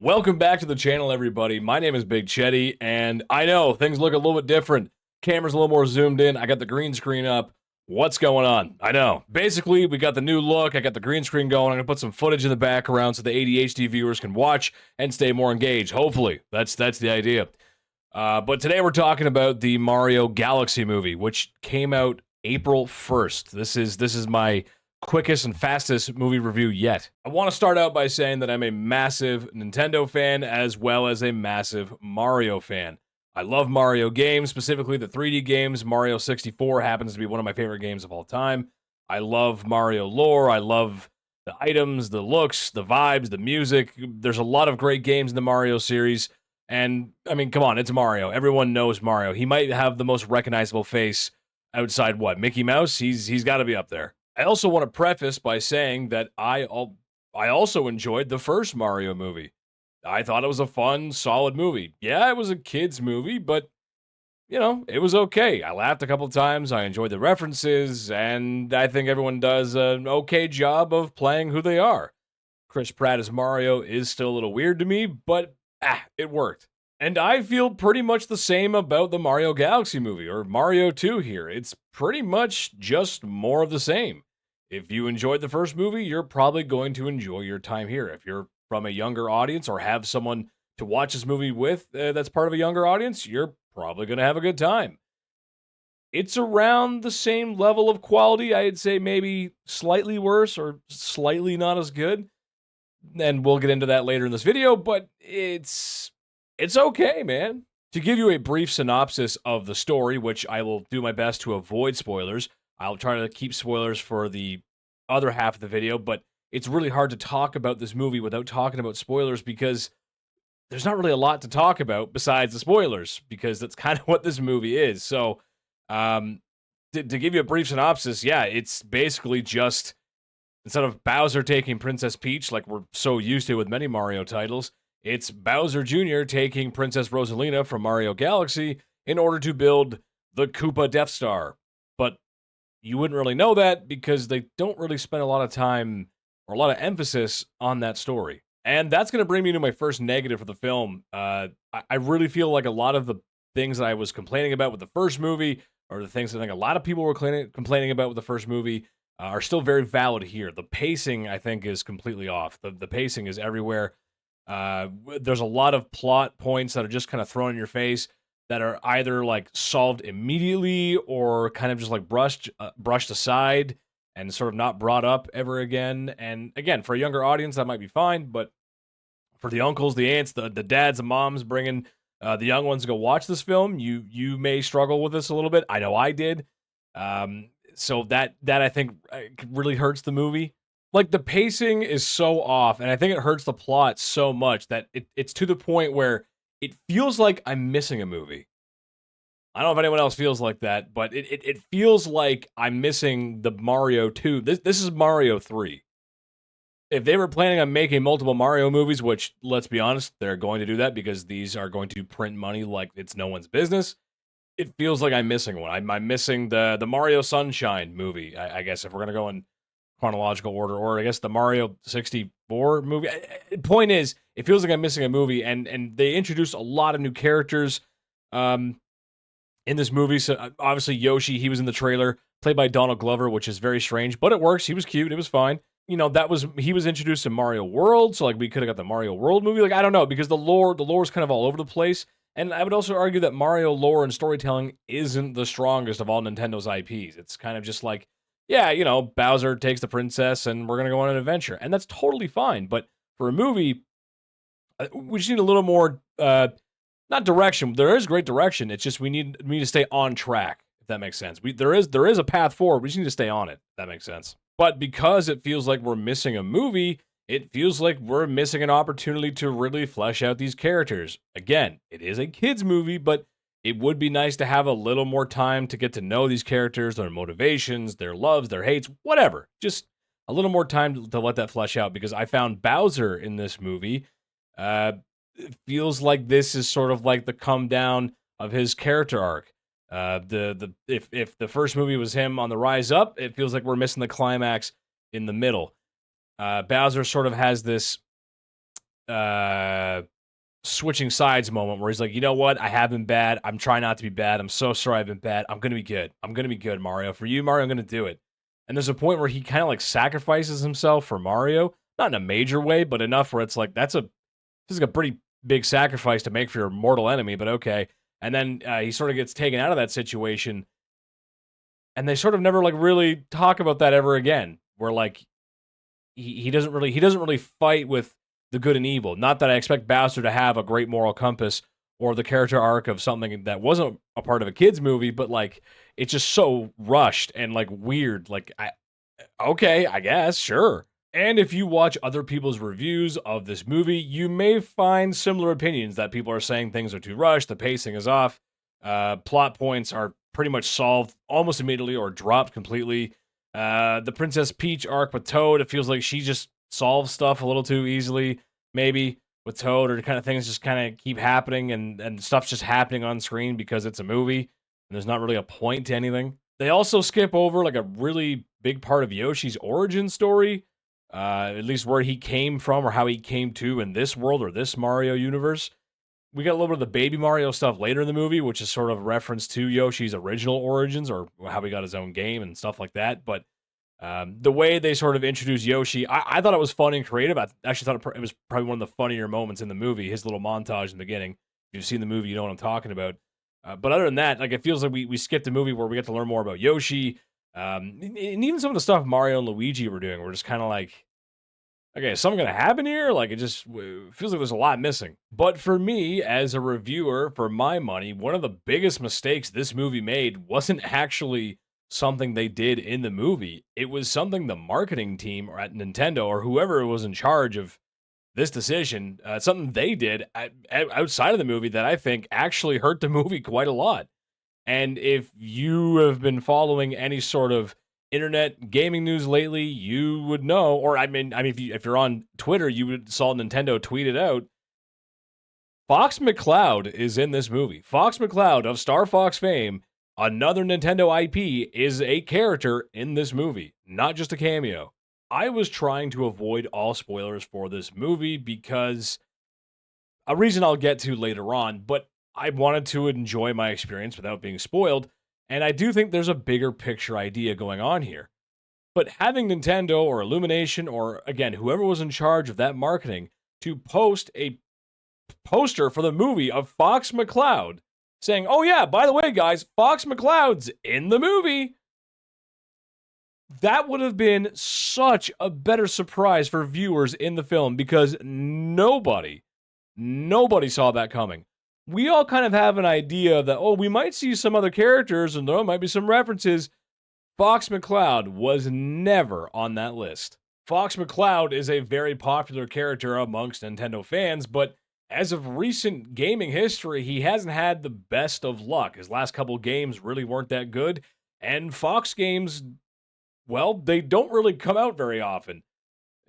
Welcome back to the channel, everybody. My name is Big Chetty, and I know things look a little bit different. Camera's a little more zoomed in. I got the green screen up. What's going on? I know. Basically, we got the new look. I got the green screen going. I'm gonna put some footage in the background so the ADHD viewers can watch and stay more engaged. Hopefully, that's the idea. But today we're talking about the Mario Galaxy movie, which came out April 1st. This is my quickest and fastest movie review yet. I want to start out by saying that I'm a massive Nintendo fan as well as a massive Mario fan. I love Mario games, specifically the 3D games. Mario 64 happens to be one of my favorite games of all time. I love Mario lore. I love the items, the looks, the vibes, the music. There's a lot of great games in the Mario series. And I mean, come on, it's Mario. Everyone knows Mario. He might have the most recognizable face outside what? Mickey Mouse? He's got to be up there. I also want to preface by saying that I also enjoyed the first Mario movie. I thought it was a fun, solid movie. Yeah, it was a kids movie, but it was okay. I laughed a couple of times. I enjoyed the references, and I think everyone does an okay job of playing who they are. Chris Pratt as Mario is still a little weird to me, but it worked. And I feel pretty much the same about the Mario Galaxy movie, or Mario 2 here. It's pretty much just more of the same. If you enjoyed the first movie, you're probably going to enjoy your time here. If you're from a younger audience or have someone to watch this movie with that's part of a younger audience, you're probably going to have a good time. It's around the same level of quality. I'd say maybe slightly worse or slightly not as good, and we'll get into that later in this video, but it's okay, man. To give you a brief synopsis of the story, which I will do my best to avoid spoilers. I'll try to keep spoilers for the other half of the video, but it's really hard to talk about this movie without talking about spoilers because there's not really a lot to talk about besides the spoilers, because that's kind of what this movie is. So, um, to give you a brief synopsis, yeah, it's basically just instead of Bowser taking Princess Peach like we're so used to with many Mario titles, it's Bowser Jr. taking Princess Rosalina from Mario Galaxy in order to build the Koopa Death Star. But you wouldn't really know that because they don't really spend a lot of time or a lot of emphasis on that story. And that's going to bring me to my first negative for the film. I really feel like a lot of the things that I was complaining about with the first movie, or the things I think a lot of people were complaining about with the first movie, are still very valid here. The pacing, I think, is completely off. The pacing is everywhere. There's a lot of plot points that are just kind of thrown in your face that are either like solved immediately or kind of just like brushed aside and sort of not brought up ever again. And again, for a younger audience, that might be fine, but for the uncles, the aunts, the dads, the moms bringing the young ones to go watch this film, you may struggle with this a little bit. I know I did. So that I think really hurts the movie. Like the pacing is so off, and I think it hurts the plot so much that it's to the point where it feels like I'm missing a movie. I don't know if anyone else feels like that, but it feels like I'm missing the Mario 2. This is Mario 3. If they were planning on making multiple Mario movies, which let's be honest, they're going to do that because these are going to print money like it's no one's business. It feels like I'm missing one. I'm missing the Mario Sunshine movie. I guess if we're gonna go in chronological order, or I guess the Mario 64 movie. Point is, it feels like I'm missing a movie, and they introduced a lot of new characters in this movie. So obviously Yoshi, he was in the trailer, played by Donald Glover, which is very strange, but it works. He was cute. It was fine. He was introduced in Mario World, so like we could have got the Mario World movie. Like I don't know, because the lore is kind of all over the place. And I would also argue that Mario lore and storytelling isn't the strongest of all Nintendo's IPs. It's kind of just like, yeah, Bowser takes the princess and we're going to go on an adventure. And that's totally fine. But for a movie, we just need a little more, not direction. There is great direction. It's just we need to stay on track, if that makes sense. There is a path forward. We just need to stay on it, if that makes sense. But because it feels like we're missing a movie, it feels like we're missing an opportunity to really flesh out these characters. Again, it is a kids movie, but it would be nice to have a little more time to get to know these characters, their motivations, their loves, their hates, whatever. Just a little more time to let that flesh out, because I found Bowser in this movie. It feels like this is sort of like the come down of his character arc. If the first movie was him on the rise up, it feels like we're missing the climax in the middle. Bowser sort of has this uh switching sides moment where he's like, you know what? I have been bad. I'm trying not to be bad. I'm so sorry I've been bad. I'm gonna be good. I'm gonna be good, Mario. For you, Mario, I'm gonna do it. And there's a point where he kind of like sacrifices himself for Mario, not in a major way, but enough where it's like this is a pretty big sacrifice to make for your mortal enemy, but okay. And then he sort of gets taken out of that situation, and they sort of never like really talk about that ever again. Where like he doesn't really fight with the good and evil. Not that I expect Bowser to have a great moral compass or the character arc of something that wasn't a part of a kids movie, but like it's just so rushed and like weird. Like okay, I guess, sure. And if you watch other people's reviews of this movie, you may find similar opinions that people are saying things are too rushed, the pacing is off, plot points are pretty much solved almost immediately or dropped completely. The Princess Peach arc with Toad, it feels like she just solves stuff a little too easily, maybe with Toad, or kind of things just kind of keep happening and stuff's just happening on screen because it's a movie and there's not really a point to anything. They also skip over like a really big part of Yoshi's origin story, at least where he came from or how he came to in this world or this Mario universe. We got a little bit of the Baby Mario stuff later in the movie, which is sort of a reference to Yoshi's original origins or how he got his own game and stuff like that. But the way they sort of introduced Yoshi, I thought it was fun and creative. I actually thought it was probably one of the funnier moments in the movie. His little montage in the beginning. If you've seen the movie, you know what I'm talking about. But other than that, like it feels like we skipped a movie where we get to learn more about Yoshi, and even some of the stuff Mario and Luigi were doing. We're just kind of like, okay, is something going to happen here? Like, it just feels like there's a lot missing. But for me, as a reviewer, for my money, one of the biggest mistakes this movie made wasn't actually something they did in the movie. It was something the marketing team or at Nintendo or whoever was in charge of this decision, something they did outside of the movie that I think actually hurt the movie quite a lot. And if you have been following any sort of internet gaming news lately, you would know, or I mean, if you're on Twitter, you would saw Nintendo tweet it out. Fox McCloud is in this movie. Fox McCloud of Star Fox fame, another Nintendo IP, is a character in this movie, not just a cameo. I was trying to avoid all spoilers for this movie because a reason I'll get to later on, but I wanted to enjoy my experience without being spoiled, and I do think there's a bigger picture idea going on here. But having Nintendo or Illumination or, again, whoever was in charge of that marketing to post a poster for the movie of Fox McCloud saying, oh, yeah, by the way, guys, Fox McCloud's in the movie. That would have been such a better surprise for viewers in the film because nobody saw that coming. We all kind of have an idea that, oh, we might see some other characters and there might be some references. Fox McCloud was never on that list. Fox McCloud is a very popular character amongst Nintendo fans, but as of recent gaming history, he hasn't had the best of luck. His last couple games really weren't that good, and Fox games, well, they don't really come out very often.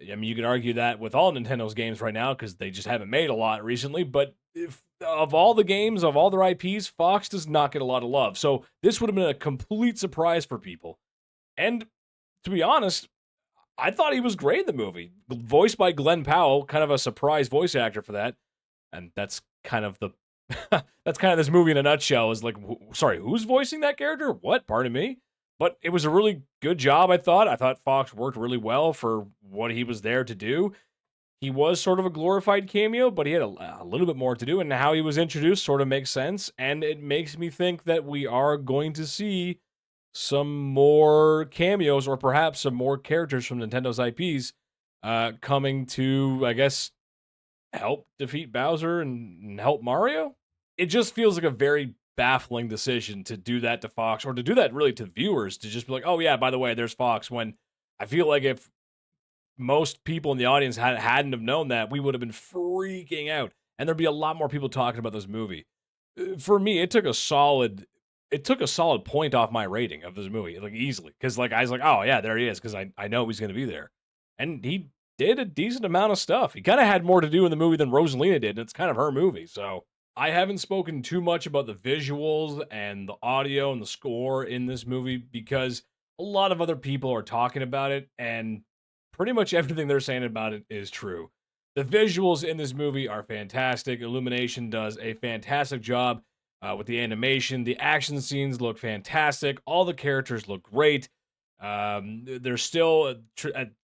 I mean, you can argue that with all Nintendo's games right now because they just haven't made a lot recently. But if, of all the games, of all their IPs, Fox does not get a lot of love. So this would have been a complete surprise for people. And to be honest, I thought he was great in the movie. Voiced by Glenn Powell, kind of a surprise voice actor for that. And that's kind of the that's kind of this movie in a nutshell. Is like, sorry, who's voicing that character? What? Pardon me. But it was a really good job, I thought. I thought Fox worked really well for what he was there to do. He was sort of a glorified cameo, but he had a little bit more to do, and how he was introduced sort of makes sense. And it makes me think that we are going to see some more cameos, or perhaps some more characters from Nintendo's IPs coming to, I guess, help defeat Bowser and help Mario. It just feels like a very baffling decision to do that to Fox, or to do that really to viewers, to just be like, oh yeah, by the way, there's Fox, when I feel like if most people in the audience hadn't have known that, we would have been freaking out, and there'd be a lot more people talking about this movie. For me, it took a solid point off my rating of this movie, like easily, because like I was like, oh yeah, there he is, because I know he's gonna be there, and he did a decent amount of stuff. He kind of had more to do in the movie than Rosalina did, and it's kind of her movie, so I haven't spoken too much about the visuals and the audio and the score in this movie because a lot of other people are talking about it, and pretty much everything they're saying about it is true. The visuals in this movie are fantastic. Illumination does a fantastic job with the animation. The action scenes look fantastic. All the characters look great. They're still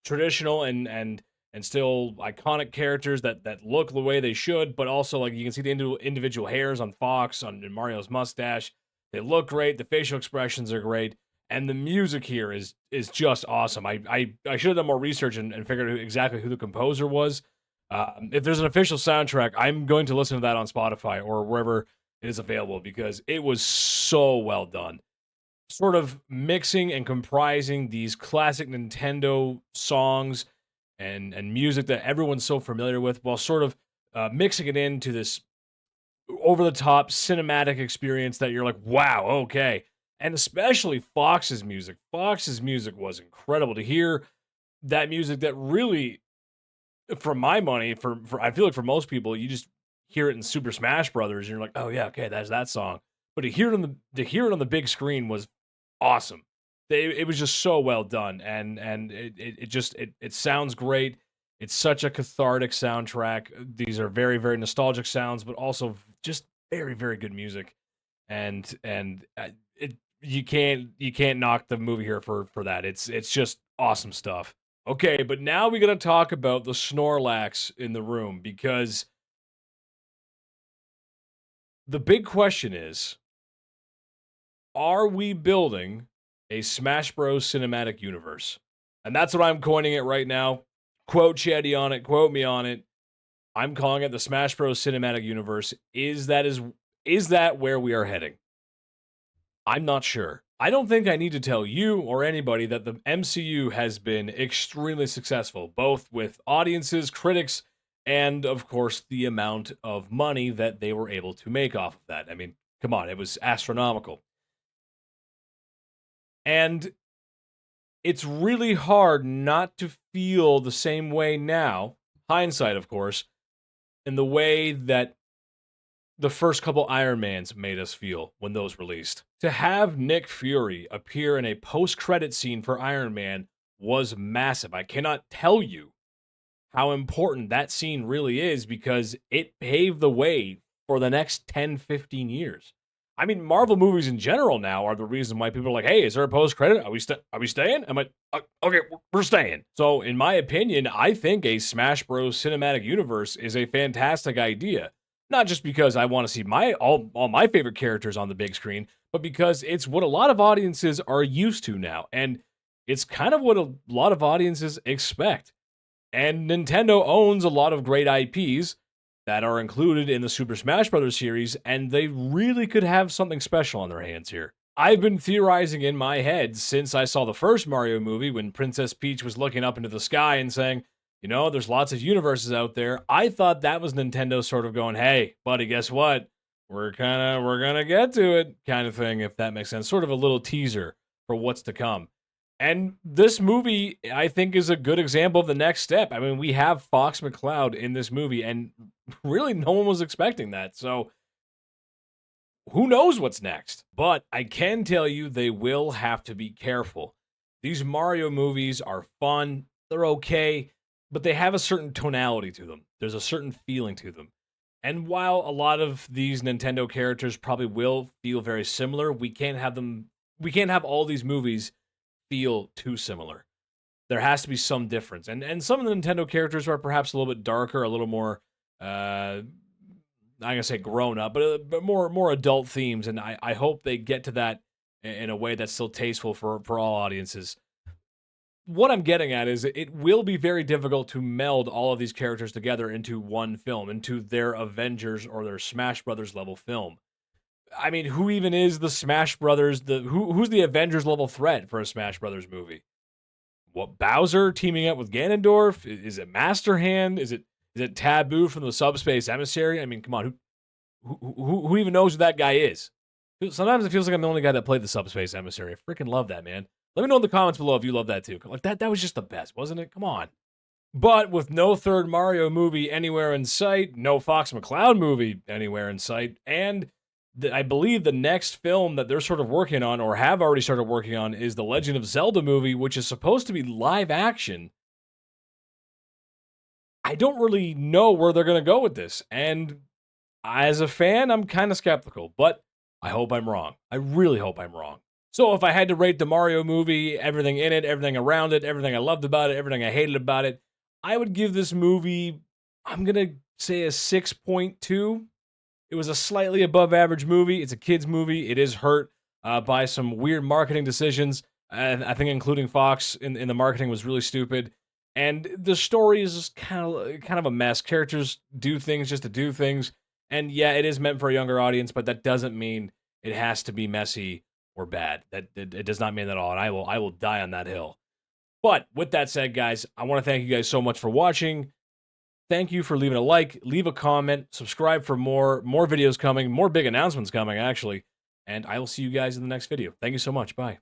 traditional and still iconic characters that look the way they should, but also like you can see the individual hairs on Fox on Mario's mustache. They look great. The facial expressions are great, and the music here is just awesome. I should have done more research and figured out exactly who the composer was. If there's an official soundtrack, I'm going to listen to that on Spotify or wherever it is available because it was so well done. Sort of mixing and comprising these classic Nintendo songs and music that everyone's so familiar with, while sort of mixing it into this over the top cinematic experience that you're like, wow, okay. And especially Fox's music. Fox's music was incredible to hear. That music that really, for my money, for I feel like for most people, you just hear it in Super Smash Brothers, and you're like, oh yeah, okay, that's that song. But to hear it on the big screen was awesome. It was just so well done, and it sounds great. It's such a cathartic soundtrack. These are very very nostalgic sounds, but also just very very good music. And it you can't knock the movie here for that. It's just awesome stuff. Okay, but now we're gonna talk about the Snorlax in the room because the big question is: are we building a Smash Bros. Cinematic universe? And that's what I'm coining it right now. Quote Chetty on it, quote me on it. I'm calling it the Smash Bros. Cinematic universe. Is that where we are heading? I'm not sure. I don't think I need to tell you or anybody that the MCU has been extremely successful, both with audiences, critics, and of course, the amount of money that they were able to make off of that. I mean, come on, it was astronomical. And it's really hard not to feel the same way now, hindsight, of course, in the way that the first couple Iron Mans made us feel when those released. To have Nick Fury appear in a post-credit scene for Iron Man was massive. I cannot tell you how important that scene really is because it paved the way for the next 10, 15 years. I mean, Marvel movies in general now are the reason why people are like, "Hey, is there a post credit? Are we staying?" I'm like, "Okay, we're staying." So, in my opinion, I think a Smash Bros. Cinematic universe is a fantastic idea. Not just because I want to see my all my favorite characters on the big screen, but because it's what a lot of audiences are used to now, and it's kind of what a lot of audiences expect. And Nintendo owns a lot of great IPs that are included in the Super Smash Bros. Series, and they really could have something special on their hands here. I've been theorizing in my head since I saw the first Mario movie when Princess Peach was looking up into the sky and saying, you know, there's lots of universes out there. I thought that was Nintendo sort of going, hey, buddy, guess what? We're gonna get to it, kind of thing, if that makes sense. Sort of a little teaser for what's to come. And this movie, I think, is a good example of the next step. I mean, we have Fox McCloud in this movie, and really no one was expecting that. So who knows what's next? But I can tell you they will have to be careful. These Mario movies are fun, they're okay, but they have a certain tonality to them. There's a certain feeling to them. And while a lot of these Nintendo characters probably will feel very similar, we can't have all these movies feel too similar. There has to be some difference. And some of the Nintendo characters are perhaps a little bit darker, a little more I'm gonna say grown up, but more adult themes, and I hope they get to that in a way that's still tasteful for all audiences. What I'm getting at is it will be very difficult to meld all of these characters together into one film, into their Avengers or their Smash Brothers level film. I mean, who even is the Smash Brothers? Who's the Avengers level threat for a Smash Brothers movie? What, Bowser teaming up with Ganondorf? Is it Master Hand? Is it Taboo from the Subspace Emissary? I mean, come on, who even knows who that guy is? Sometimes it feels like I'm the only guy that played the Subspace Emissary. I freaking love that, man. Let me know in the comments below if you love that too. Like that was just the best, wasn't it? Come on. But with no third Mario movie anywhere in sight, no Fox McCloud movie anywhere in sight, and I believe the next film that they're sort of working on or have already started working on is the Legend of Zelda movie, which is supposed to be live action. I don't really know where they're going to go with this. And as a fan, I'm kind of skeptical, but I hope I'm wrong. I really hope I'm wrong. So if I had to rate the Mario movie, everything in it, everything around it, everything I loved about it, everything I hated about it, I would give this movie, I'm going to say a 6.2. It was a slightly above average movie. It's a kids movie. It is hurt by some weird marketing decisions. I think including Fox in the marketing was really stupid. And the story is just kind of a mess. Characters do things just to do things. And yeah, it is meant for a younger audience, but that doesn't mean it has to be messy or bad. That it does not mean that at all. And I will die on that hill. But with that said, guys, I want to thank you guys so much for watching. Thank you for leaving a like, leave a comment, subscribe for more videos coming, more big announcements coming, actually. And I will see you guys in the next video. Thank you so much. Bye.